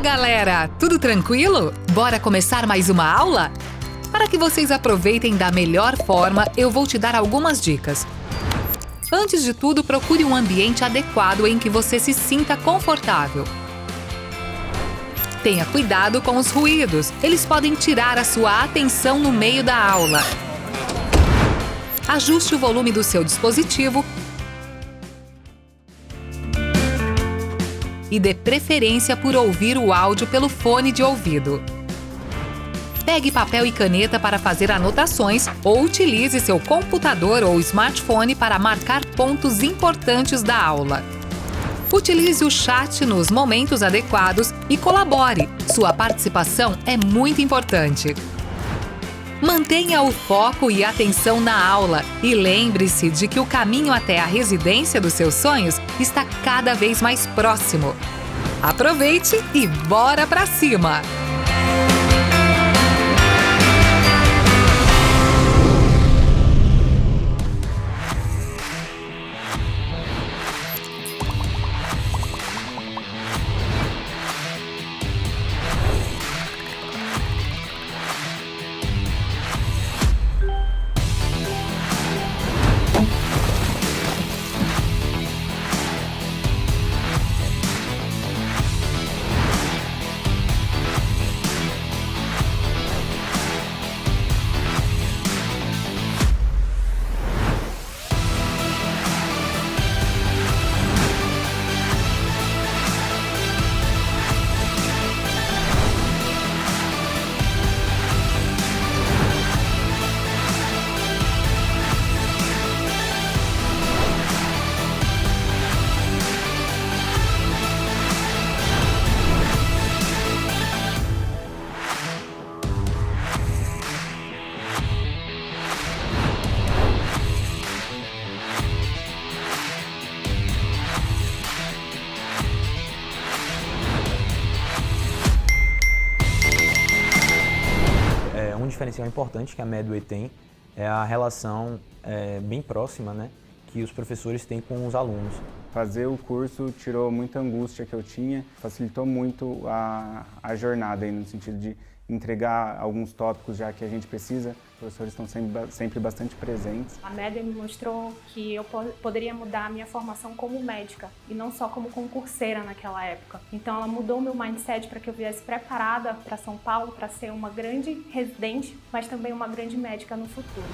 galera! Tudo tranquilo? Bora começar mais uma aula? Para que vocês aproveitem da melhor forma, eu vou te dar algumas dicas. Antes de tudo, procure um ambiente adequado em que você se sinta confortável. Tenha cuidado com os ruídos, eles podem tirar a sua atenção no meio da aula. Ajuste o volume do seu dispositivo e dê preferência por ouvir o áudio pelo fone de ouvido. Pegue papel e caneta para fazer anotações ou utilize seu computador ou smartphone para marcar pontos importantes da aula. Utilize o chat nos momentos adequados e colabore. Sua participação é muito importante. Mantenha o foco e atenção na aula e lembre-se de que o caminho até a residência dos seus sonhos está cada vez mais próximo. Aproveite e bora pra cima! Um diferencial importante que a Medway tem é a relação bem próxima, né, que os professores têm com os alunos. Fazer o curso tirou muita angústia que eu tinha, facilitou muito a jornada, aí, no sentido de entregar alguns tópicos já que a gente precisa. Os professores estão sempre bastante presentes. A Medway me mostrou que eu poderia mudar a minha formação como médica e não só como concurseira naquela época. Então ela mudou meu mindset para que eu viesse preparada para São Paulo para ser uma grande residente, mas também uma grande médica no futuro.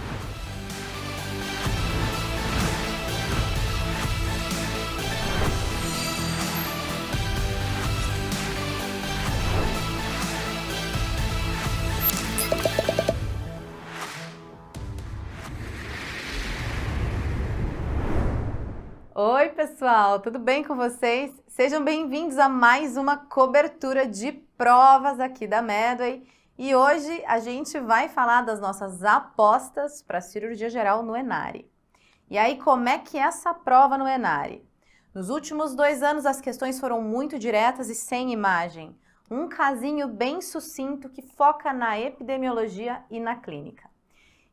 Oi, pessoal, tudo bem com vocês? Sejam bem-vindos a mais uma cobertura de provas aqui da Medway. E hoje a gente vai falar das nossas apostas para a cirurgia geral no ENARE. E aí, como é que é essa prova no ENARE? Nos últimos 2 anos as questões foram muito diretas e sem imagem. Um casinho bem sucinto que foca na epidemiologia e na clínica.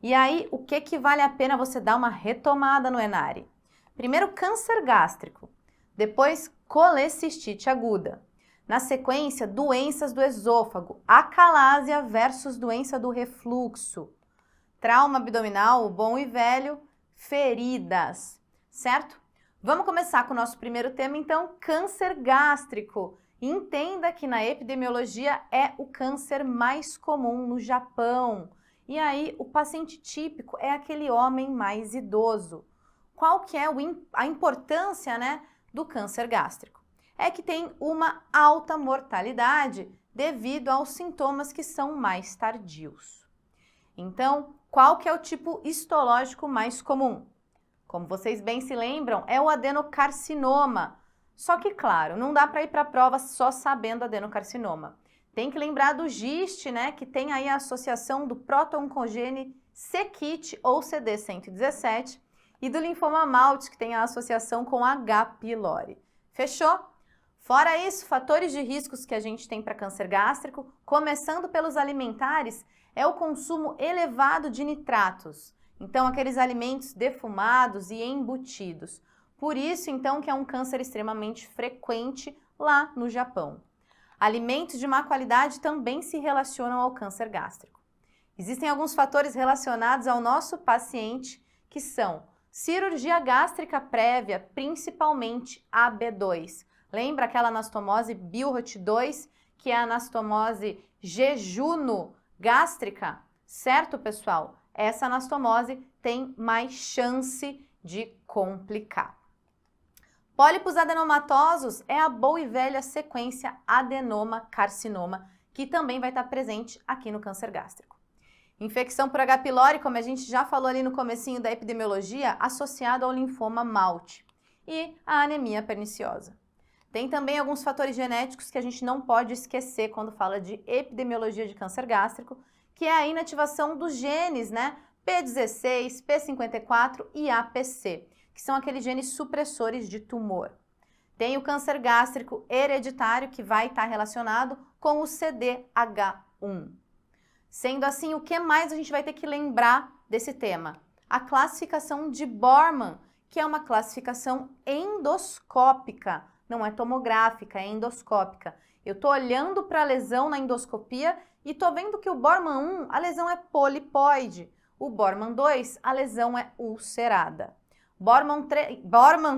E aí, o que vale a pena você dar uma retomada no ENARE? Primeiro, câncer gástrico, depois colecistite aguda. Na sequência, doenças do esôfago, acalásia versus doença do refluxo. Trauma abdominal, o bom e velho, feridas, certo? Vamos começar com o nosso primeiro tema, então, câncer gástrico. Entenda que na epidemiologia é o câncer mais comum no Japão. E aí, o paciente típico é aquele homem mais idoso. Qual que é a importância, né, do câncer gástrico? É que tem uma alta mortalidade devido aos sintomas que são mais tardios. Então, qual que é o tipo histológico mais comum? Como vocês bem se lembram, é o adenocarcinoma. Só que, claro, não dá para ir para a prova só sabendo adenocarcinoma. Tem que lembrar do GIST, né, que tem aí a associação do proto-oncogene c-KIT ou CD117, e do linfoma MALT, que tem a associação com H. pylori. Fechou? Fora isso, fatores de riscos que a gente tem para câncer gástrico, começando pelos alimentares, é o consumo elevado de nitratos. Então, aqueles alimentos defumados e embutidos. Por isso, então, que é um câncer extremamente frequente lá no Japão. Alimentos de má qualidade também se relacionam ao câncer gástrico. Existem alguns fatores relacionados ao nosso paciente que são cirurgia gástrica prévia, principalmente a B2. Lembra aquela anastomose Billroth 2, que é a anastomose jejuno-gástrica? Certo, pessoal? Essa anastomose tem mais chance de complicar. Pólipos adenomatosos é a boa e velha sequência adenoma-carcinoma, que também vai estar presente aqui no câncer gástrico. Infecção por H. pylori, como a gente já falou ali no comecinho da epidemiologia, associado ao linfoma MALT e a anemia perniciosa. Tem também alguns fatores genéticos que a gente não pode esquecer quando fala de epidemiologia de câncer gástrico, que é a inativação dos genes, né? P16, P54 e APC, que são aqueles genes supressores de tumor. Tem o câncer gástrico hereditário, que vai estar relacionado com o CDH1. Sendo assim, o que mais a gente vai ter que lembrar desse tema? A classificação de Borman, que é uma classificação endoscópica, não é tomográfica, é endoscópica. Eu estou olhando para a lesão na endoscopia e estou vendo que o Borman 1, a lesão é polipoide. O Borman 2, a lesão é ulcerada. Borman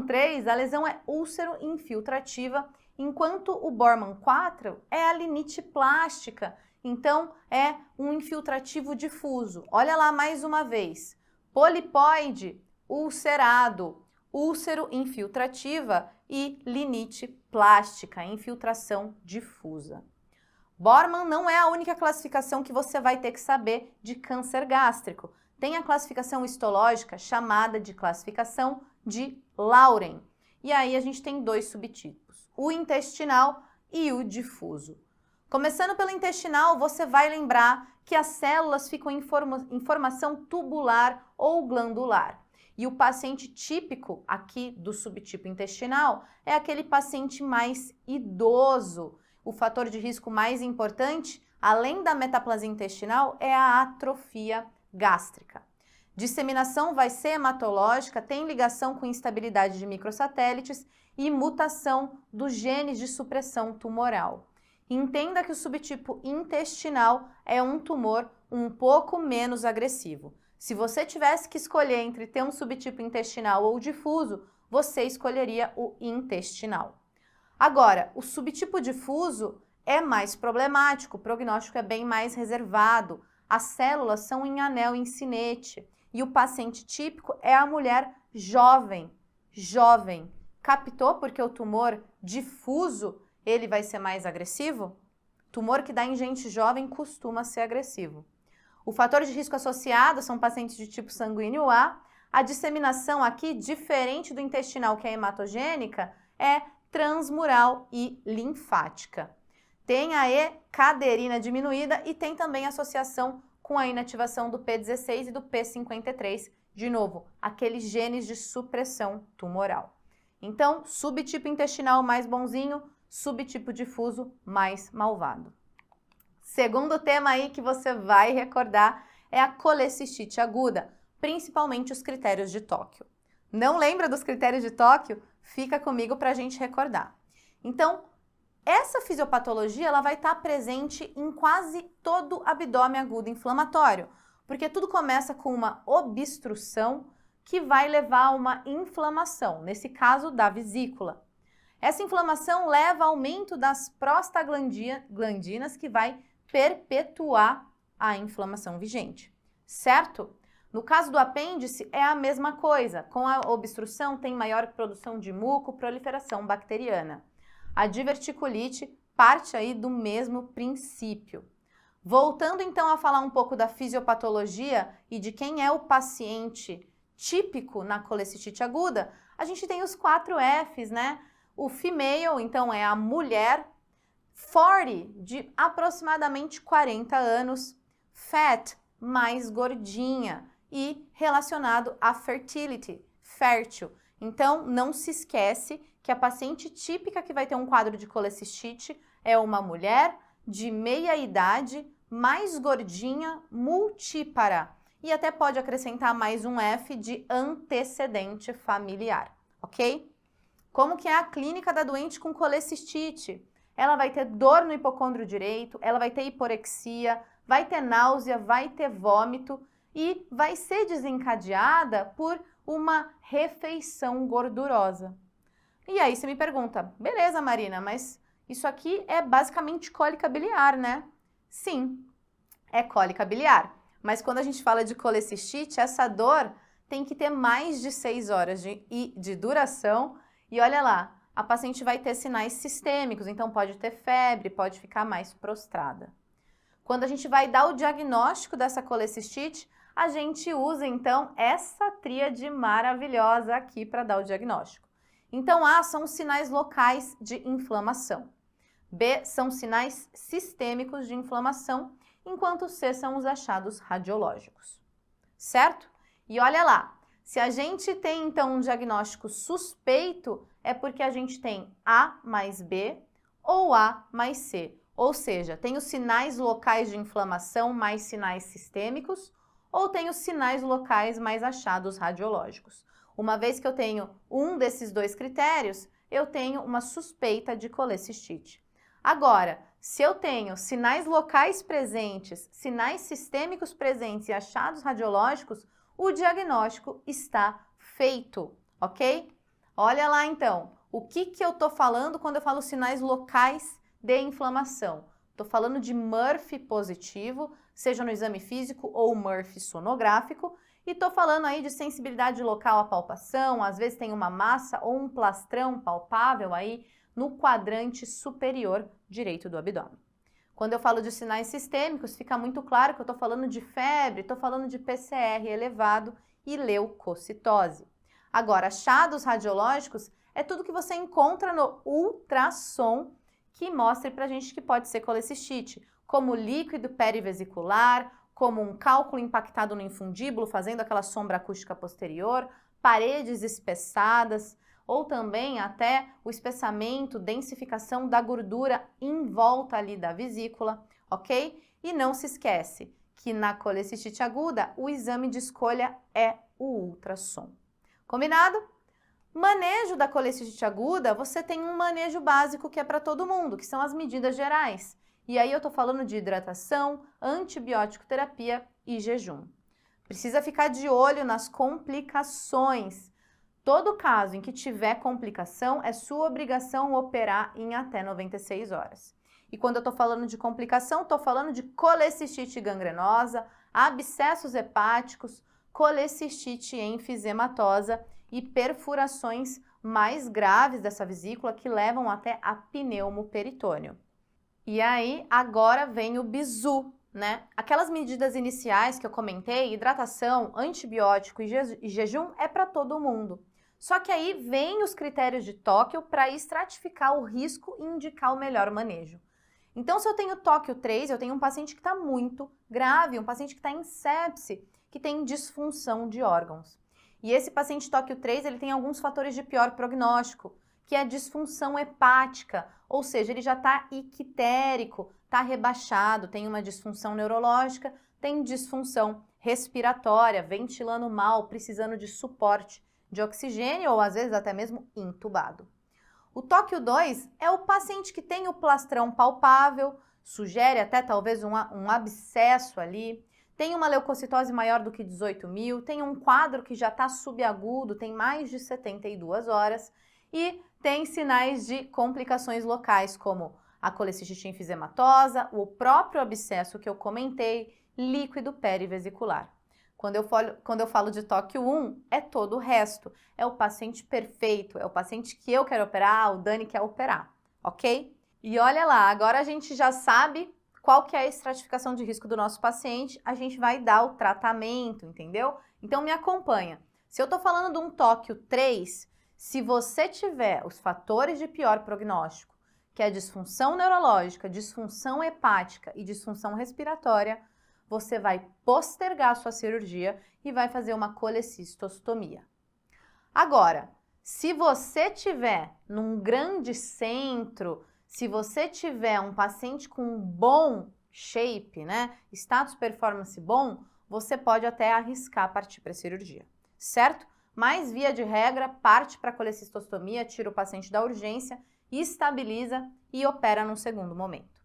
3, a lesão é úlcero infiltrativa, enquanto o Borman 4 é a linite plástica, então é um infiltrativo difuso. Olha lá mais uma vez, polipoide, ulcerado, úlcero infiltrativa e linite plástica, infiltração difusa. Borman não é a única classificação que você vai ter que saber de câncer gástrico. Tem a classificação histológica chamada de classificação de Lauren. E aí a gente tem dois subtipos, o intestinal e o difuso. Começando pelo intestinal, você vai lembrar que as células ficam em formação tubular ou glandular. E o paciente típico aqui do subtipo intestinal é aquele paciente mais idoso. O fator de risco mais importante, além da metaplasia intestinal, é a atrofia gástrica. Disseminação vai ser hematológica, tem ligação com instabilidade de microsatélites e mutação dos genes de supressão tumoral. Entenda que o subtipo intestinal é um tumor um pouco menos agressivo. Se você tivesse que escolher entre ter um subtipo intestinal ou difuso, você escolheria o intestinal. Agora, o subtipo difuso é mais problemático, o prognóstico é bem mais reservado, as células são em anel em sinete e o paciente típico é a mulher jovem. Captou porque o tumor difuso, ele vai ser mais agressivo? Tumor que dá em gente jovem costuma ser agressivo. O fator de risco associado são pacientes de tipo sanguíneo A. A disseminação aqui, diferente do intestinal que é hematogênica, é transmural e linfática. Tem a E-caderina diminuída e tem também associação com a inativação do P16 e do P53, de novo, aqueles genes de supressão tumoral. Então, subtipo intestinal mais bonzinho, subtipo difuso mais malvado. Segundo tema aí que você vai recordar é a colecistite aguda, principalmente os critérios de Tóquio. Não lembra dos critérios de Tóquio? Fica comigo para a gente recordar. Então, essa fisiopatologia ela vai estar presente em quase todo abdômen agudo inflamatório, porque tudo começa com uma obstrução que vai levar a uma inflamação, nesse caso da vesícula. Essa inflamação leva ao aumento das prostaglandinas que vai perpetuar a inflamação vigente, certo? No caso do apêndice é a mesma coisa, com a obstrução tem maior produção de muco, proliferação bacteriana. A diverticulite parte aí do mesmo princípio. Voltando então a falar um pouco da fisiopatologia e de quem é o paciente típico na colecistite aguda, a gente tem os 4 Fs, né? O female, então, é a mulher, 40, de aproximadamente 40 anos, fat, mais gordinha, e relacionado à fertility, fértil. Então, não se esquece que a paciente típica que vai ter um quadro de colecistite é uma mulher de meia idade, mais gordinha, multípara. E até pode acrescentar mais um F de antecedente familiar, ok? Como que é a clínica da doente com colecistite? ela vai ter dor no hipocôndrio direito, ela vai ter hiporexia, vai ter náusea, vai ter vômito e vai ser desencadeada por uma refeição gordurosa. E aí você me pergunta, beleza, Marina, mas isso aqui é basicamente cólica biliar, né? Sim, é cólica biliar. Mas quando a gente fala de colecistite, essa dor tem que ter mais de 6 horas de duração. E olha lá, a paciente vai ter sinais sistêmicos, então pode ter febre, pode ficar mais prostrada. Quando a gente vai dar o diagnóstico dessa colecistite, a gente usa então essa tríade maravilhosa aqui para dar o diagnóstico. Então A são os sinais locais de inflamação, B são sinais sistêmicos de inflamação, enquanto C são os achados radiológicos, certo? E olha lá, se a gente tem então um diagnóstico suspeito, é porque a gente tem A mais B ou A mais C, ou seja, tem os sinais locais de inflamação mais sinais sistêmicos, ou tem os sinais locais mais achados radiológicos. Uma vez que eu tenho um desses dois critérios, eu tenho uma suspeita de colecistite. Agora, se eu tenho sinais locais presentes, sinais sistêmicos presentes e achados radiológicos, o diagnóstico está feito, ok? Olha lá então, o que eu estou falando quando eu falo sinais locais de inflamação? Estou falando de Murphy positivo, seja no exame físico ou Murphy sonográfico, e estou falando aí de sensibilidade local à palpação, às vezes tem uma massa ou um plastrão palpável aí no quadrante superior direito do abdômen. Quando eu falo de sinais sistêmicos, fica muito claro que eu estou falando de febre, estou falando de PCR elevado e leucocitose. Agora, achados radiológicos é tudo que você encontra no ultrassom que mostre pra gente que pode ser colecistite, como líquido perivesicular, como um cálculo impactado no infundíbulo, fazendo aquela sombra acústica posterior, paredes espessadas, ou também até o espessamento, densificação da gordura em volta ali da vesícula, ok? E não se esquece que na colecistite aguda, o exame de escolha é o ultrassom. Combinado? Manejo da colecistite aguda, você tem um manejo básico que é para todo mundo, que são as medidas gerais. E aí eu tô falando de hidratação, antibiótico terapia e jejum. Precisa ficar de olho nas complicações. Todo caso em que tiver complicação, é sua obrigação operar em até 96 horas. E quando eu tô falando de complicação, tô falando de colecistite gangrenosa, abscessos hepáticos, colecistite enfisematosa e perfurações mais graves dessa vesícula que levam até a pneumoperitônio. E aí, agora vem o bizu, né? Aquelas medidas iniciais que eu comentei, hidratação, antibiótico e jejum é para todo mundo. Só que aí vem os critérios de Tóquio para estratificar o risco e indicar o melhor manejo. Então, se eu tenho Tóquio 3, eu tenho um paciente que está muito grave, um paciente que está em sepse, que tem disfunção de órgãos. E esse paciente Tóquio 3, ele tem alguns fatores de pior prognóstico, que é disfunção hepática, ou seja, ele já está ictérico, está rebaixado, tem uma disfunção neurológica, tem disfunção respiratória, ventilando mal, precisando de suporte de oxigênio ou às vezes até mesmo intubado. O Tóquio 2 é o paciente que tem o plastrão palpável, sugere até talvez um abscesso ali, tem uma leucocitose maior do que 18 mil, tem um quadro que já está subagudo, tem mais de 72 horas e tem sinais de complicações locais como a colecistite enfisematosa, o próprio abscesso que eu comentei, líquido perivesicular. Quando eu falo de Tóquio 1, é todo o resto. É o paciente perfeito, é o paciente que eu quero operar, o Dani quer operar, ok? E olha lá, agora a gente já sabe qual que é a estratificação de risco do nosso paciente, a gente vai dar o tratamento, entendeu? Então me acompanha. Se eu estou falando de um Tóquio 3, se você tiver os fatores de pior prognóstico, que é disfunção neurológica, disfunção hepática e disfunção respiratória, você vai postergar a sua cirurgia e vai fazer uma colecistostomia. Agora, se você tiver num grande centro, se você tiver um paciente com um bom shape, né, status performance bom, você pode até arriscar partir para a cirurgia, certo? Mas, via de regra, parte para a colecistostomia, tira o paciente da urgência estabiliza e opera num segundo momento.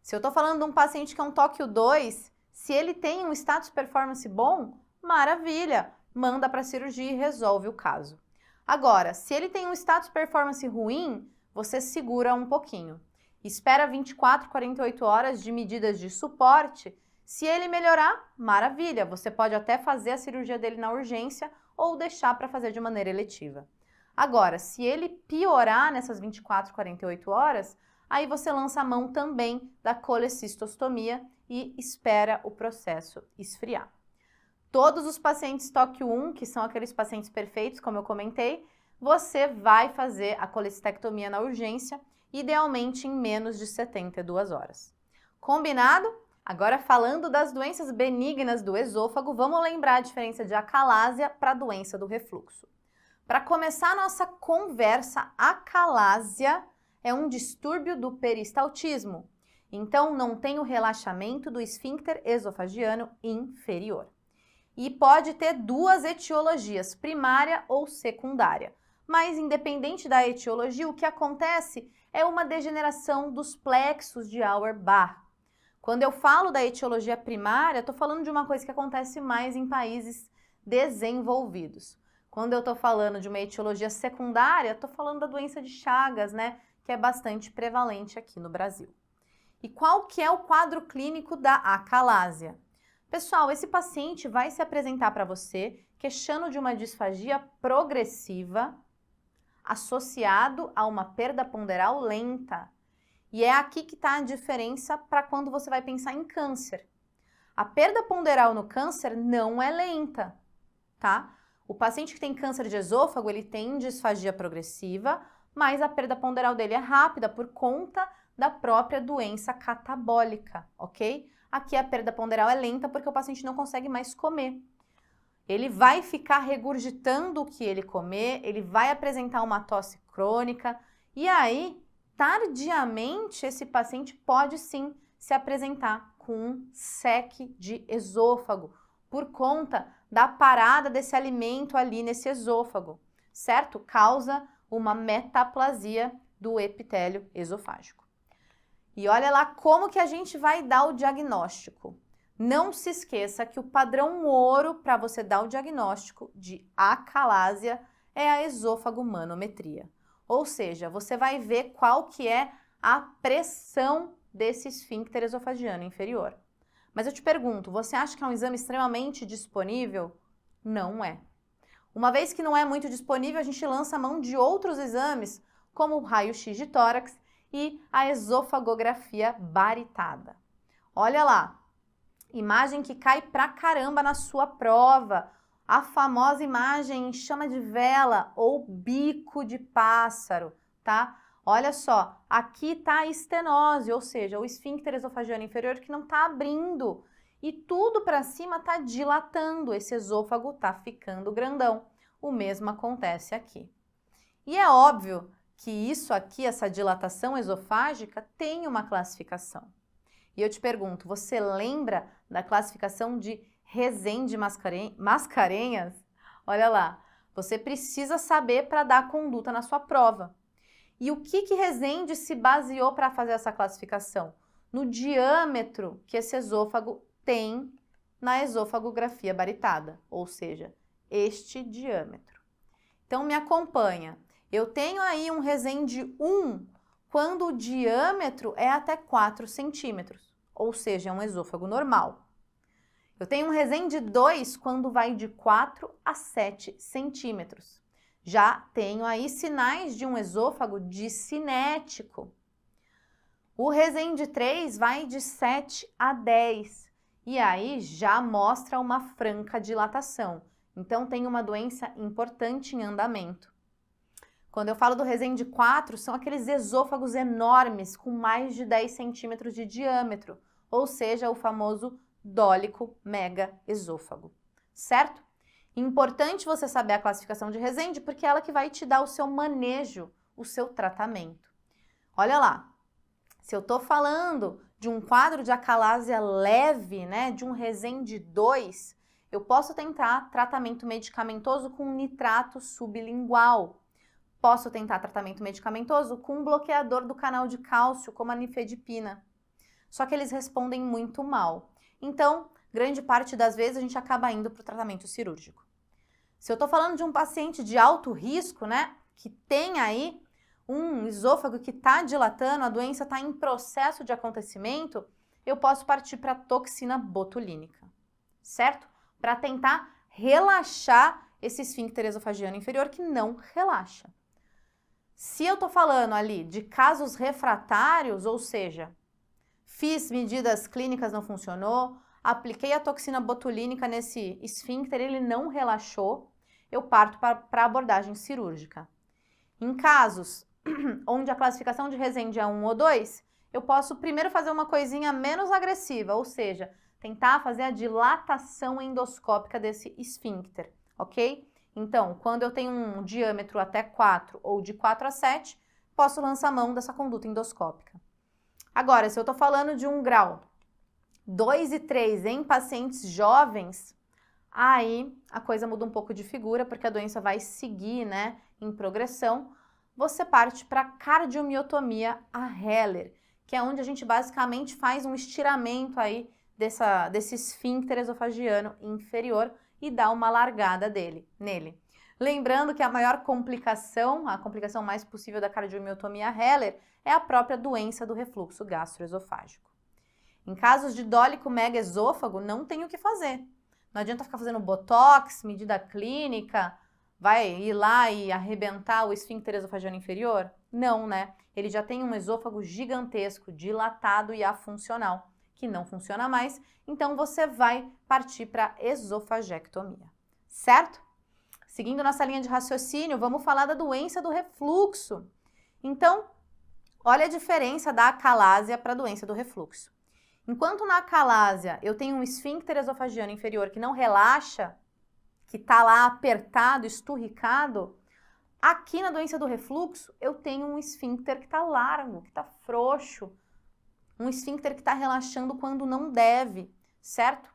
Se eu estou falando de um paciente que é um TOCIO 2, se ele tem um status performance bom, maravilha, manda para a cirurgia e resolve o caso. Agora, se ele tem um status performance ruim, você segura um pouquinho. Espera 24, 48 horas de medidas de suporte. Se ele melhorar, maravilha, você pode até fazer a cirurgia dele na urgência ou deixar para fazer de maneira eletiva. Agora, se ele piorar nessas 24, 48 horas, aí você lança a mão também da colecistostomia e espera o processo esfriar. Todos os pacientes TOCIO 1, que são aqueles pacientes perfeitos, como eu comentei, você vai fazer a colecistectomia na urgência, idealmente em menos de 72 horas. Combinado? Agora, falando das doenças benignas do esôfago, vamos lembrar a diferença de acalásia para a doença do refluxo. Para começar a nossa conversa, acalásia é um distúrbio do peristaltismo. Então, não tem o relaxamento do esfíncter esofagiano inferior. E pode ter duas etiologias, primária ou secundária. Mas, independente da etiologia, o que acontece é uma degeneração dos plexos de Auerbach. Quando eu falo da etiologia primária, estou falando de uma coisa que acontece mais em países desenvolvidos. Quando eu estou falando de uma etiologia secundária, estou falando da doença de Chagas, né, que é bastante prevalente aqui no Brasil. E qual que é o quadro clínico da acalásia? Pessoal, esse paciente vai se apresentar para você queixando de uma disfagia progressiva associado a uma perda ponderal lenta. E é aqui que está a diferença para quando você vai pensar em câncer. A perda ponderal no câncer não é lenta, tá? O paciente que tem câncer de esôfago, ele tem disfagia progressiva, mas a perda ponderal dele é rápida por conta da própria doença catabólica, ok? Aqui a perda ponderal é lenta porque o paciente não consegue mais comer. Ele vai ficar regurgitando o que ele comer, ele vai apresentar uma tosse crônica e aí, tardiamente, esse paciente pode sim se apresentar com um SEC de esôfago por conta da parada desse alimento ali nesse esôfago, certo? Causa uma metaplasia do epitélio esofágico. E olha lá como que a gente vai dar o diagnóstico. Não se esqueça que o padrão ouro para você dar o diagnóstico de acalásia é a esôfago-manometria. Ou seja, você vai ver qual que é a pressão desse esfíncter esofagiano inferior. Mas eu te pergunto, você acha que é um exame extremamente disponível? Não é. Uma vez que não é muito disponível, a gente lança a mão de outros exames, como o raio-x de tórax e a esofagografia baritada. Olha lá. Imagem que cai pra caramba na sua prova. A famosa imagem em chama de vela ou bico de pássaro, tá? Olha só, aqui tá a estenose, ou seja, o esfíncter esofagiano inferior que não tá abrindo. E tudo para cima tá dilatando, esse esôfago tá ficando grandão. O mesmo acontece aqui. E é óbvio que isso aqui, essa dilatação esofágica, tem uma classificação. E eu te pergunto, você lembra da classificação de Rezende Mascarenhas? Olha lá, você precisa saber para dar conduta na sua prova. E o que Rezende se baseou para fazer essa classificação? No diâmetro que esse esôfago tem na esofagografia baritada, ou seja, este diâmetro. Então me acompanha. Eu tenho aí um Rezende 1 quando o diâmetro é até 4 centímetros, ou seja, é um esôfago normal. Eu tenho um Rezende 2 quando vai de 4 a 7 centímetros. Já tenho aí sinais de um esôfago discinético. O Rezende 3 vai de 7 a 10 e aí já mostra uma franca dilatação. Então tem uma doença importante em andamento. Quando eu falo do Rezende 4, são aqueles esôfagos enormes com mais de 10 centímetros de diâmetro, ou seja, o famoso dólico mega esôfago, certo? Importante você saber a classificação de Rezende porque é ela que vai te dar o seu manejo, o seu tratamento. Olha lá, se eu estou falando de um quadro de acalásia leve, né, de um Rezende 2, eu posso tentar tratamento medicamentoso com nitrato sublingual. Posso tentar tratamento medicamentoso com um bloqueador do canal de cálcio, como a nifedipina. Só que eles respondem muito mal. Então, grande parte das vezes a gente acaba indo para o tratamento cirúrgico. Se eu estou falando de um paciente de alto risco, né, que tem aí um esôfago que está dilatando, a doença está em processo de acontecimento, eu posso partir para toxina botulínica, certo? Para tentar relaxar esse esfíncter esofagiano inferior que não relaxa. Se eu estou falando ali de casos refratários, ou seja, fiz medidas clínicas, não funcionou, apliquei a toxina botulínica nesse esfíncter, ele não relaxou, eu parto para a abordagem cirúrgica. Em casos onde a classificação de Rezende é 1 ou 2, eu posso primeiro fazer uma coisinha menos agressiva, ou seja, tentar fazer a dilatação endoscópica desse esfíncter, ok? Então, quando eu tenho um diâmetro até 4 ou de 4 a 7, posso lançar mão dessa conduta endoscópica. Agora, se eu estou falando de um grau 2 e 3 em pacientes jovens, aí a coisa muda um pouco de figura, porque a doença vai seguir, né, em progressão. Você parte para cardiomiotomia a Heller, que é onde a gente basicamente faz um estiramento aí desse esfíncter esofagiano inferior e dá uma largada nele. Lembrando que a maior complicação, a complicação mais possível da cardiomiotomia Heller, é a própria doença do refluxo gastroesofágico. Em casos de dólico megaesôfago, não tem o que fazer. Não adianta ficar fazendo botox, medida clínica, vai ir lá e arrebentar o esfíncter esofagiano inferior? Não, né? Ele já tem um esôfago gigantesco, dilatado e afuncional, que não funciona mais, então você vai partir para esofagectomia, certo? Seguindo nossa linha de raciocínio, vamos falar da doença do refluxo. Então, olha a diferença da acalásia para a doença do refluxo. Enquanto na acalásia eu tenho um esfíncter esofagiano inferior que não relaxa, que está lá apertado, esturricado, aqui na doença do refluxo eu tenho um esfíncter que está largo, que está frouxo, um esfíncter que está relaxando quando não deve, certo?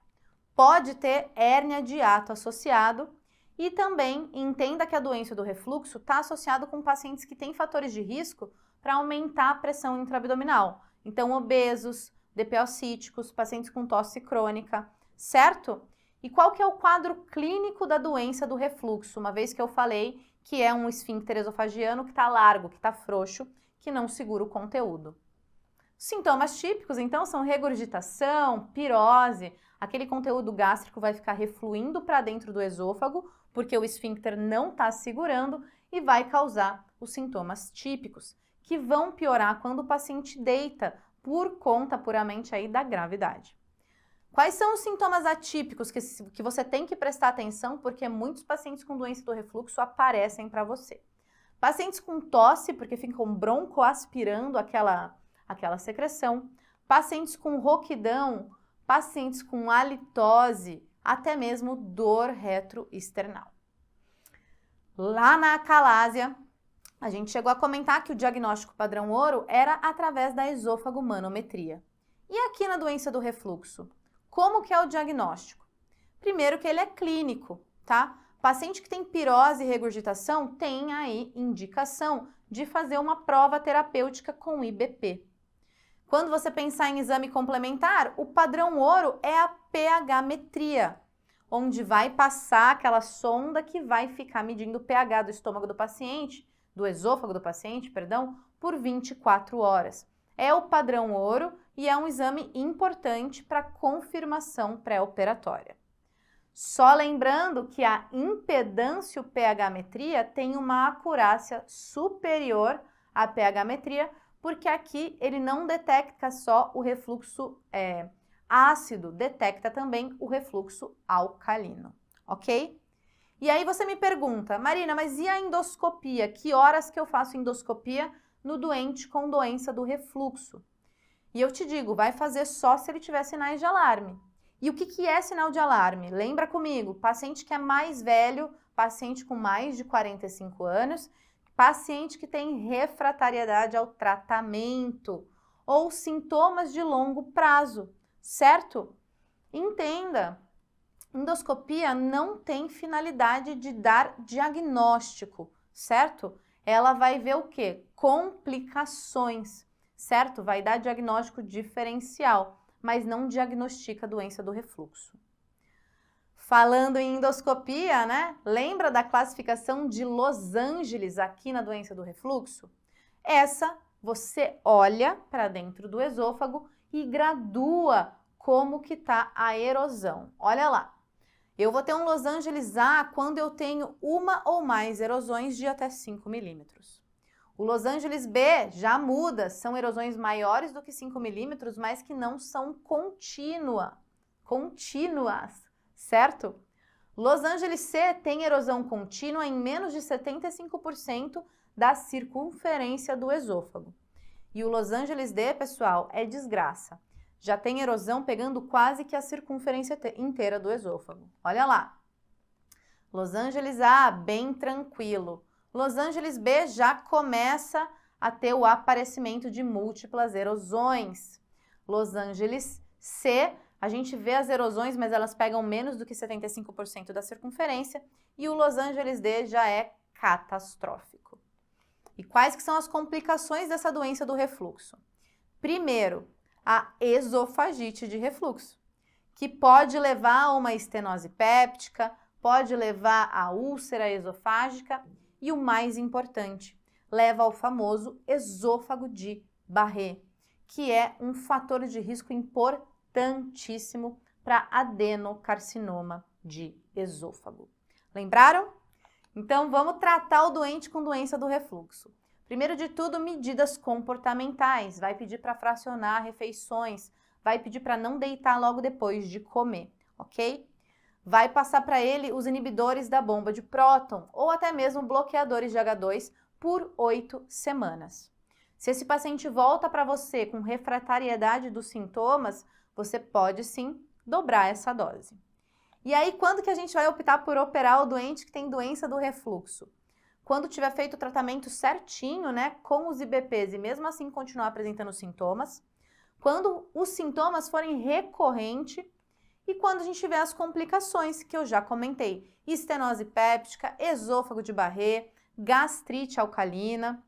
Pode ter hérnia de hiato associado e também entenda que a doença do refluxo está associada com pacientes que têm fatores de risco para aumentar a pressão intraabdominal. Então, obesos, DPO-cíticos, pacientes com tosse crônica, certo? E qual que é o quadro clínico da doença do refluxo? Uma vez que eu falei que é um esfíncter esofagiano que está largo, que está frouxo, que não segura o conteúdo. Sintomas típicos, então, são regurgitação, pirose, aquele conteúdo gástrico vai ficar refluindo para dentro do esôfago, porque o esfíncter não está segurando e vai causar os sintomas típicos, que vão piorar quando o paciente deita, por conta puramente aí da gravidade. Quais são os sintomas atípicos que você tem que prestar atenção, porque muitos pacientes com doença do refluxo aparecem para você? Pacientes com tosse, porque ficam broncoaspirando aquela secreção, pacientes com rouquidão, pacientes com halitose, até mesmo dor retroesternal. Lá na acalásia, a gente chegou a comentar que o diagnóstico padrão ouro era através da esôfago-manometria. E aqui na doença do refluxo, como que é o diagnóstico? Primeiro que ele é clínico, tá? Paciente que tem pirose e regurgitação tem aí indicação de fazer uma prova terapêutica com IBP. Quando você pensar em exame complementar, o padrão ouro é a pH-metria, onde vai passar aquela sonda que vai ficar medindo o pH do estômago do paciente, do esôfago do paciente, perdão, por 24 horas. É o padrão ouro e é um exame importante para confirmação pré-operatória. Só lembrando que a impedância pH-metria tem uma acurácia superior à pH-metria, porque aqui ele não detecta só o refluxo ácido, detecta também o refluxo alcalino, ok? E aí você me pergunta, Marina, mas e a endoscopia? Que horas que eu faço endoscopia no doente com doença do refluxo? E eu te digo, vai fazer só se ele tiver sinais de alarme. E o que é sinal de alarme? Lembra comigo, paciente que é mais velho, paciente com mais de 45 anos, paciente que tem refratariedade ao tratamento ou sintomas de longo prazo, certo? Entenda, endoscopia não tem finalidade de dar diagnóstico, certo? ela vai ver o quê? Complicações, certo? Vai dar diagnóstico diferencial, mas não diagnostica a doença do refluxo. Falando em endoscopia, né? Lembra da classificação de Los Angeles aqui na doença do refluxo? Essa você olha para dentro do esôfago e gradua como que tá a erosão. Olha lá. Eu vou ter um Los Angeles A quando eu tenho uma ou mais erosões de até 5 milímetros. O Los Angeles B já muda, são erosões maiores do que 5 milímetros, mas que não são contínuas, certo? Los Angeles C tem erosão contínua em menos de 75% da circunferência do esôfago. E o Los Angeles D, pessoal, é desgraça. Já tem erosão pegando quase que a circunferência inteira do esôfago. Olha lá. Los Angeles A, bem tranquilo. Los Angeles B já começa a ter o aparecimento de múltiplas erosões. Los Angeles C, a gente vê as erosões, mas elas pegam menos do que 75% da circunferência. E o Los Angeles D já é catastrófico. E quais que são as complicações dessa doença do refluxo? Primeiro, a esofagite de refluxo, que pode levar a uma estenose péptica, pode levar a úlcera esofágica e o mais importante, leva ao famoso esôfago de Barré, que é um fator de risco importantíssimo para adenocarcinoma de esôfago. Lembraram? Então, vamos tratar o doente com doença do refluxo. Primeiro de tudo, medidas comportamentais. Vai pedir para fracionar refeições, vai pedir para não deitar logo depois de comer, ok? Vai passar para ele os inibidores da bomba de próton ou até mesmo bloqueadores de H2 por 8 semanas. Se esse paciente volta para você com refratariedade dos sintomas, você pode sim dobrar essa dose. E aí, quando que a gente vai optar por operar o doente que tem doença do refluxo? Quando tiver feito o tratamento certinho, né, com os IBPs e mesmo assim continuar apresentando sintomas, quando os sintomas forem recorrentes e quando a gente tiver as complicações que eu já comentei, estenose péptica, esôfago de Barré, gastrite alcalina.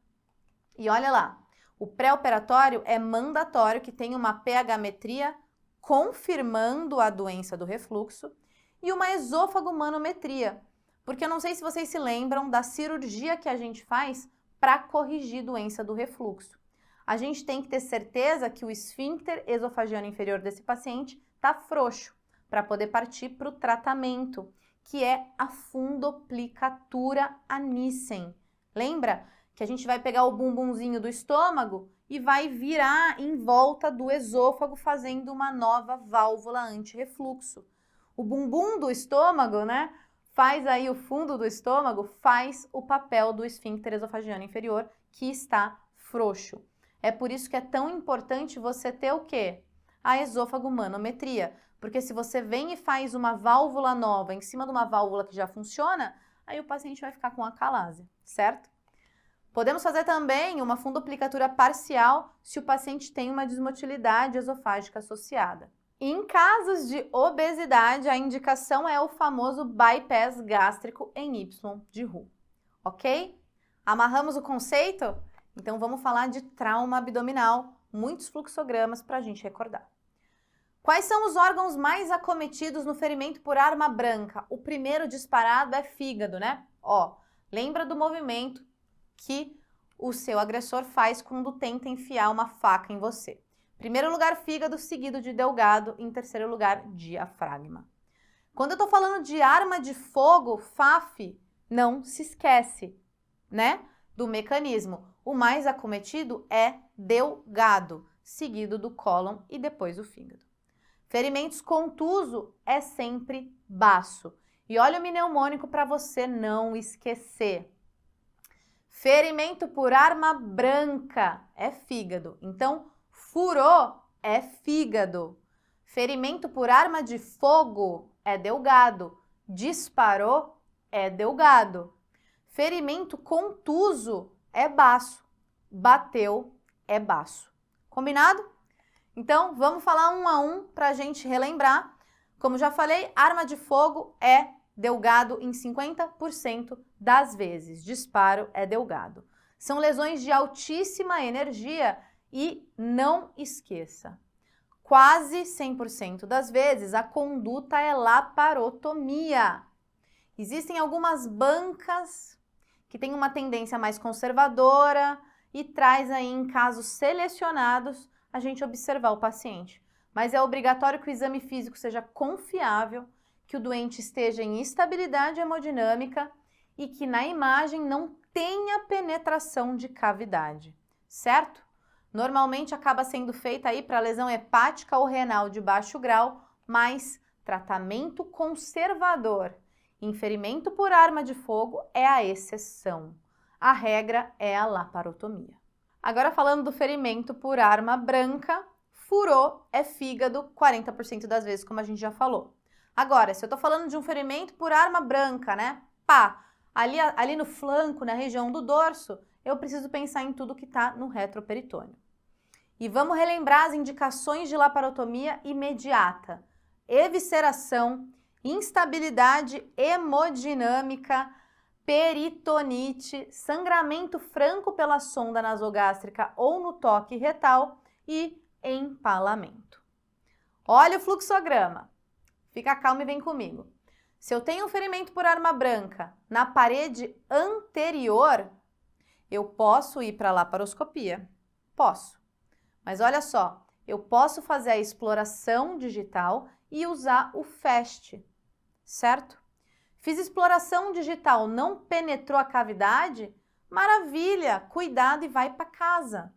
E olha lá, o pré-operatório é mandatório que tenha uma pH-metria confirmando a doença do refluxo e uma esôfago-manometria, porque eu não sei se vocês se lembram da cirurgia que a gente faz para corrigir doença do refluxo. A gente tem que ter certeza que o esfíncter esofagiano inferior desse paciente está frouxo, para poder partir para o tratamento, que é a fundoplicatura a Nissen. Lembra que a gente vai pegar o bumbumzinho do estômago e vai virar em volta do esôfago, fazendo uma nova válvula anti-refluxo. O bumbum do estômago, né, faz aí o fundo do estômago, faz o papel do esfíncter esofagiano inferior, que está frouxo. É por isso que é tão importante você ter o quê? A esôfago-manometria. Porque se você vem e faz uma válvula nova em cima de uma válvula que já funciona, aí o paciente vai ficar com acalásia, certo? Podemos fazer também uma fundoplicatura parcial se o paciente tem uma desmotilidade esofágica associada. Em casos de obesidade, a indicação é o famoso bypass gástrico em Y de Roux, ok? Amarramos o conceito? Então vamos falar de trauma abdominal, muitos fluxogramas para a gente recordar. Quais são os órgãos mais acometidos no ferimento por arma branca? O primeiro disparado é fígado, né? Ó, lembra do movimento que o seu agressor faz quando tenta enfiar uma faca em você. Primeiro lugar, fígado, seguido de delgado, em terceiro lugar, diafragma. Quando eu tô falando de arma de fogo, FAF, não se esquece, né, do mecanismo. O mais acometido é delgado, seguido do cólon e depois o fígado. Ferimentos contuso é sempre baço. E olha o mnemônico para você não esquecer. Ferimento por arma branca é fígado. Então, furou é fígado. Ferimento por arma de fogo é delgado. Disparou é delgado. Ferimento contuso é baço. Bateu é baço. Combinado? Então, vamos falar um a um para a gente relembrar. Como já falei, arma de fogo é delgado em 50% das vezes. Disparo é delgado. São lesões de altíssima energia e não esqueça, quase 100% das vezes a conduta é laparotomia. Existem algumas bancas que têm uma tendência mais conservadora e traz aí em casos selecionados a gente observar o paciente. Mas é obrigatório que o exame físico seja confiável, que o doente esteja em estabilidade hemodinâmica e que na imagem não tenha penetração de cavidade, certo? Normalmente acaba sendo feita aí para lesão hepática ou renal de baixo grau, mas tratamento conservador, inferimento por arma de fogo é a exceção. A regra é a laparotomia. Agora falando do ferimento por arma branca, furou é fígado 40% das vezes, como a gente já falou. Agora, se eu tô falando de um ferimento por arma branca, né? Pá, ali no flanco, na região do dorso, eu preciso pensar em tudo que está no retroperitônio. E vamos relembrar as indicações de laparotomia imediata. Evisceração, instabilidade hemodinâmica, peritonite, sangramento franco pela sonda nasogástrica ou no toque retal e empalamento. Olha o fluxograma. Fica calmo e vem comigo. Se eu tenho um ferimento por arma branca na parede anterior, eu posso ir para a laparoscopia? Posso. Mas olha só, eu posso fazer a exploração digital e usar o FAST, certo? Fiz exploração digital, não penetrou a cavidade? Maravilha, cuidado e vai para casa.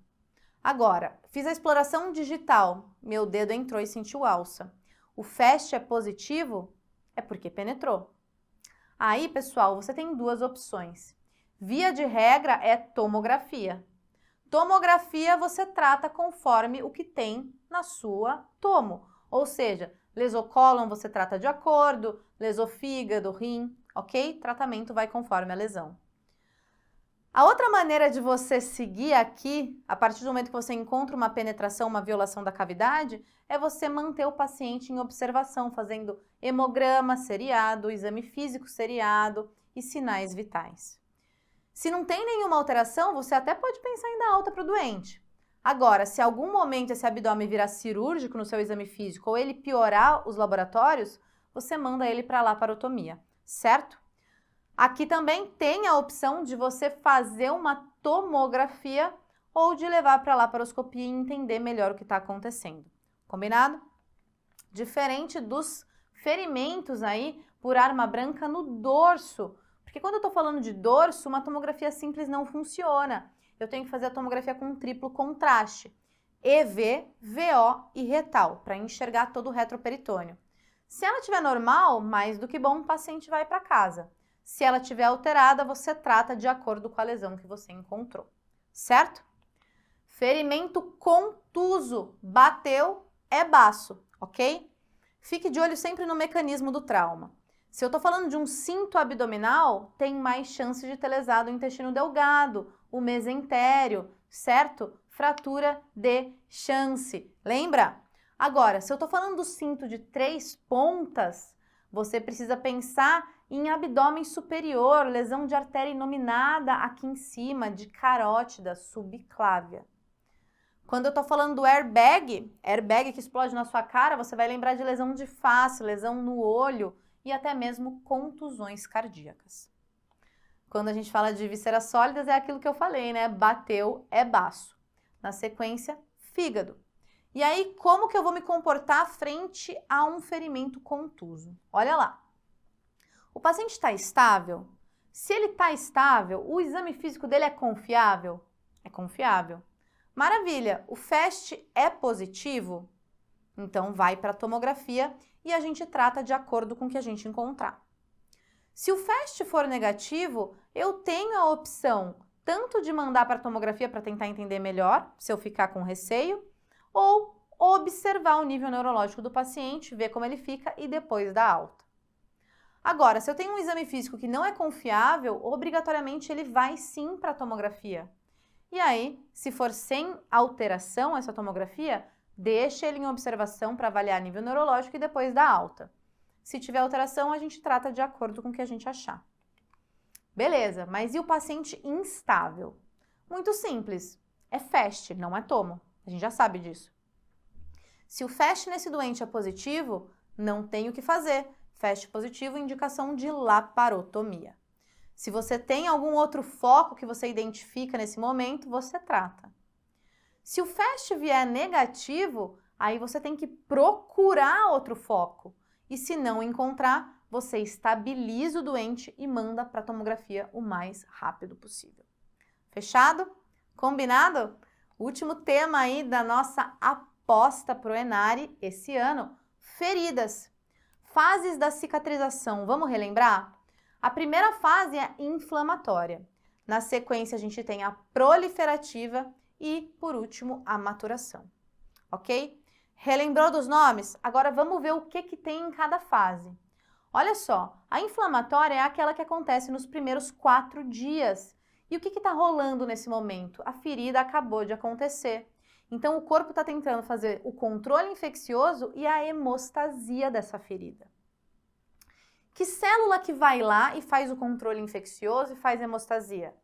Agora, fiz a exploração digital, meu dedo entrou e sentiu alça. O FAST é positivo? É porque penetrou. Aí, pessoal, você tem duas opções. Via de regra é tomografia. Tomografia você trata conforme o que tem na sua tomo. Ou seja, lesocólon você trata de acordo, lesofígado, rim, ok? Tratamento vai conforme a lesão. A outra maneira de você seguir aqui, a partir do momento que você encontra uma penetração, uma violação da cavidade, é você manter o paciente em observação, fazendo hemograma seriado, exame físico seriado e sinais vitais. Se não tem nenhuma alteração, você até pode pensar em dar alta para o doente. Agora, se em algum momento esse abdômen virar cirúrgico no seu exame físico ou ele piorar os laboratórios, você manda ele para a laparotomia, certo? Aqui também tem a opção de você fazer uma tomografia ou de levar para a laparoscopia e entender melhor o que está acontecendo. Combinado? Diferente dos ferimentos aí por arma branca no dorso. Porque quando eu estou falando de dorso, uma tomografia simples não funciona. Eu tenho que fazer a tomografia com triplo contraste. EV, VO e retal, para enxergar todo o retroperitônio. Se ela estiver normal, mais do que bom, o paciente vai para casa. Se ela estiver alterada, você trata de acordo com a lesão que você encontrou, certo? Ferimento contuso, bateu, é baço, ok? Fique de olho sempre no mecanismo do trauma. Se eu estou falando de um cinto abdominal, tem mais chance de ter lesado o intestino delgado, o mesentério, certo? Fratura de chance, lembra? Agora, se eu estou falando do cinto de 3 pontas, você precisa pensar em abdômen superior, lesão de artéria inominada aqui em cima, de carótida subclávia. Quando eu estou falando do airbag que explode na sua cara, você vai lembrar de lesão de face, lesão no olho e até mesmo contusões cardíacas. Quando a gente fala de vísceras sólidas, é aquilo que eu falei, né? Bateu, é baço. Na sequência, fígado. E aí, como que eu vou me comportar frente a um ferimento contuso? Olha lá. O paciente está estável? Se ele está estável, o exame físico dele é confiável? É confiável. Maravilha, o FAST é positivo? Então vai para a tomografia e a gente trata de acordo com o que a gente encontrar. Se o FAST for negativo, eu tenho a opção tanto de mandar para a tomografia para tentar entender melhor, se eu ficar com receio, ou observar o nível neurológico do paciente, ver como ele fica e depois dar alta. Agora, se eu tenho um exame físico que não é confiável, obrigatoriamente ele vai sim para a tomografia. E aí, se for sem alteração essa tomografia, deixa ele em observação para avaliar nível neurológico e depois dar alta. Se tiver alteração, a gente trata de acordo com o que a gente achar. Beleza, mas e o paciente instável? Muito simples, é FAST, não é tomo. A gente já sabe disso. Se o FAST nesse doente é positivo, não tem o que fazer. FAST positivo, indicação de laparotomia. Se você tem algum outro foco que você identifica nesse momento, você trata. Se o FAST vier negativo, aí você tem que procurar outro foco. E se não encontrar, você estabiliza o doente e manda para a tomografia o mais rápido possível. Fechado? Combinado? Último tema aí da nossa aposta pro Enare esse ano, feridas. Fases da cicatrização, vamos relembrar? A primeira fase é inflamatória. Na sequência, a gente tem a proliferativa e, por último, a maturação. Ok? Relembrou dos nomes? Agora vamos ver o que tem em cada fase. Olha só, a inflamatória é aquela que acontece nos primeiros 4 dias. E o que está rolando nesse momento? A ferida acabou de acontecer. Então, o corpo está tentando fazer o controle infeccioso e a hemostasia dessa ferida. Que célula que vai lá e faz o controle infeccioso e faz hemostasia?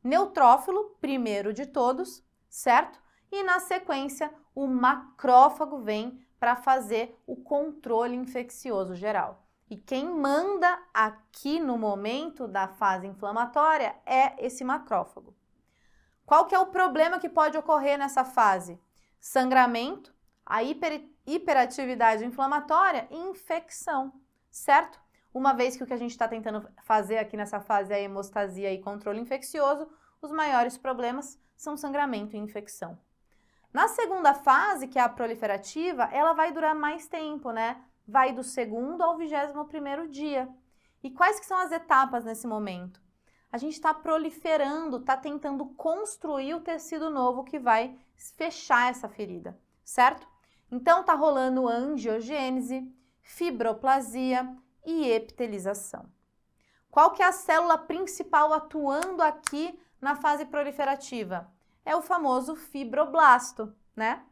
Neutrófilo, primeiro de todos, certo? E na sequência, o macrófago vem para fazer o controle infeccioso geral. E quem manda aqui no momento da fase inflamatória é esse macrófago. Qual que é o problema que pode ocorrer nessa fase? Sangramento, a hiperatividade inflamatória e infecção, certo? Uma vez que o que a gente está tentando fazer aqui nessa fase é a hemostasia e controle infeccioso, os maiores problemas são sangramento e infecção. Na segunda fase, que é a proliferativa, ela vai durar mais tempo, né? Vai do 2º ao 21º dia. E quais que são as etapas nesse momento? A gente está proliferando, está tentando construir o tecido novo que vai fechar essa ferida, certo? Então, está rolando angiogênese, fibroplasia e epitelização. Qual que é a célula principal atuando aqui na fase proliferativa? É o famoso fibroblasto, né?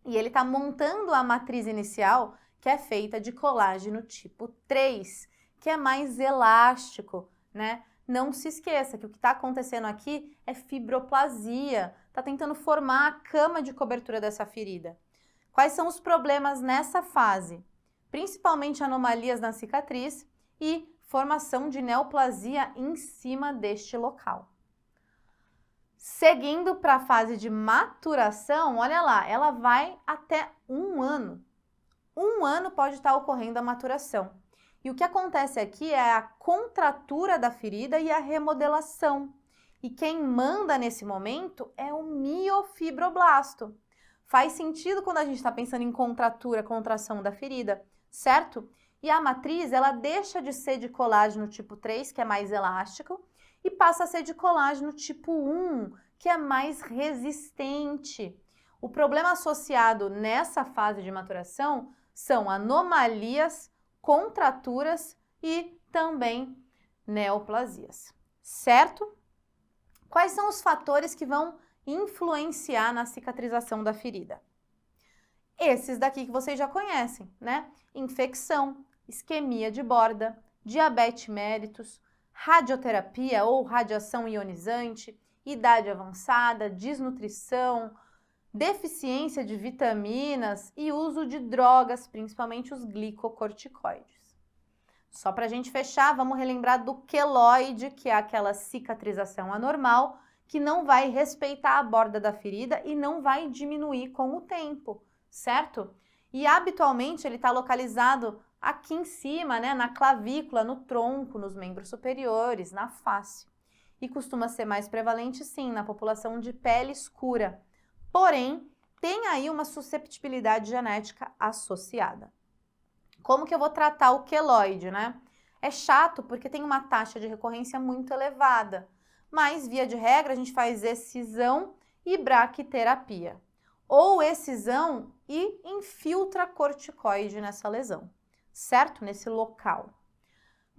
E ele está montando a matriz inicial, que é feita de colágeno tipo 3, que é mais elástico, né? Não se esqueça que o que está acontecendo aqui é fibroplasia, está tentando formar a cama de cobertura dessa ferida. Quais são os problemas nessa fase? Principalmente anomalias na cicatriz e formação de neoplasia em cima deste local. Seguindo para a fase de maturação, olha lá, ela vai até 1 ano. 1 ano pode estar ocorrendo a maturação. E o que acontece aqui é a contratura da ferida e a remodelação. E quem manda nesse momento é o miofibroblasto. Faz sentido quando a gente está pensando em contratura, contração da ferida, certo? E a matriz, ela deixa de ser de colágeno tipo 3, que é mais elástico, e passa a ser de colágeno tipo 1, que é mais resistente. O problema associado nessa fase de maturação são anomalias, contraturas e também neoplasias, certo? Quais são os fatores que vão influenciar na cicatrização da ferida? Esses daqui que vocês já conhecem, né? Infecção, isquemia de borda, diabetes mellitus, radioterapia ou radiação ionizante, idade avançada, desnutrição, deficiência de vitaminas e uso de drogas, principalmente os glicocorticoides. Só para a gente fechar, vamos relembrar do queloide, que é aquela cicatrização anormal, que não vai respeitar a borda da ferida e não vai diminuir com o tempo, certo? E habitualmente ele está localizado aqui em cima, né, na clavícula, no tronco, nos membros superiores, na face. E costuma ser mais prevalente, sim, na população de pele escura. Porém, tem aí uma susceptibilidade genética associada. Como que eu vou tratar o queloide, né? É chato porque tem uma taxa de recorrência muito elevada, mas, via de regra, a gente faz excisão e braquiterapia. Ou excisão e infiltra corticoide nessa lesão, certo? Nesse local.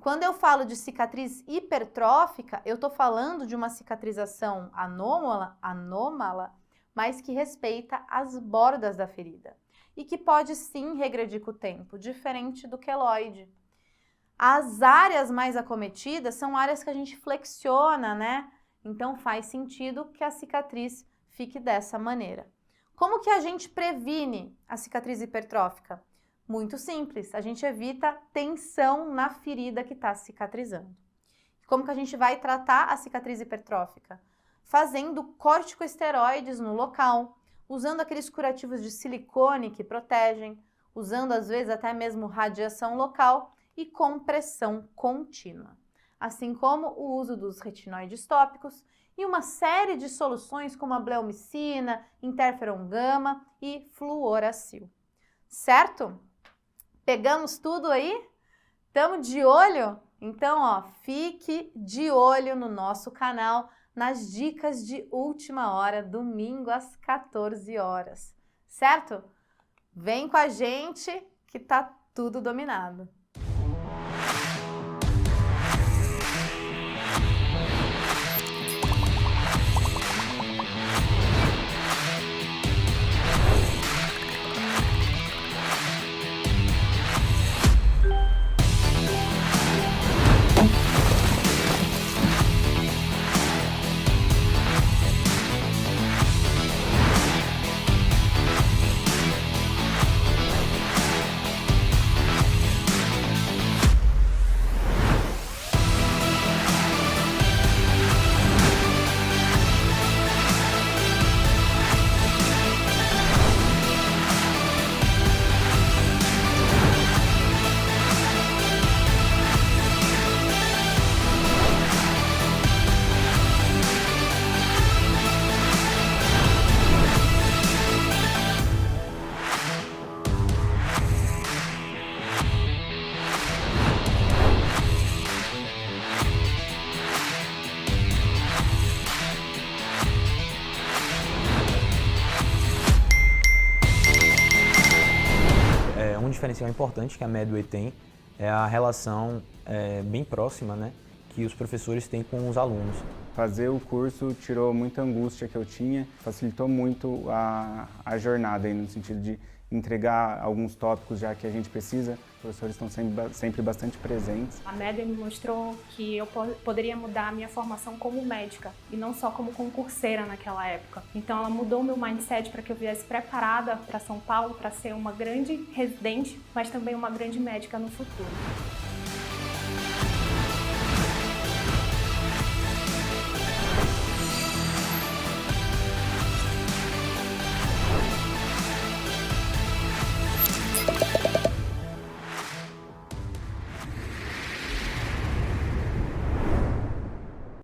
Quando eu falo de cicatriz hipertrófica, eu estou falando de uma cicatrização anômala, mas que respeita as bordas da ferida. e que pode sim regredir com o tempo, diferente do queloide. As áreas mais acometidas são áreas que a gente flexiona, né? Então faz sentido que a cicatriz fique dessa maneira. Como que a gente previne a cicatriz hipertrófica? Muito simples, a gente evita tensão na ferida que está cicatrizando. Como que a gente vai tratar a cicatriz hipertrófica? Fazendo corticosteroides no local, usando aqueles curativos de silicone que protegem, usando às vezes até mesmo radiação local e compressão contínua. Assim como o uso dos retinoides tópicos e uma série de soluções como a bleomicina, interferon gama e fluoracil. Certo? Pegamos tudo aí? Estamos de olho? Então, ó, fique de olho no nosso canal nas dicas de última hora, domingo às 14 horas. Certo? Vem com a gente que tá tudo dominado. Um diferencial importante que a Medway tem é a relação bem próxima, né, que os professores têm com os alunos. Fazer o curso tirou muita angústia que eu tinha, facilitou muito a jornada, aí, no sentido de entregar alguns tópicos já que a gente precisa. Os professores estão sempre bastante presentes. A Medway me mostrou que eu poderia mudar a minha formação como médica e não só como concurseira naquela época. Então ela mudou o meu mindset para que eu viesse preparada para São Paulo para ser uma grande residente, mas também uma grande médica no futuro.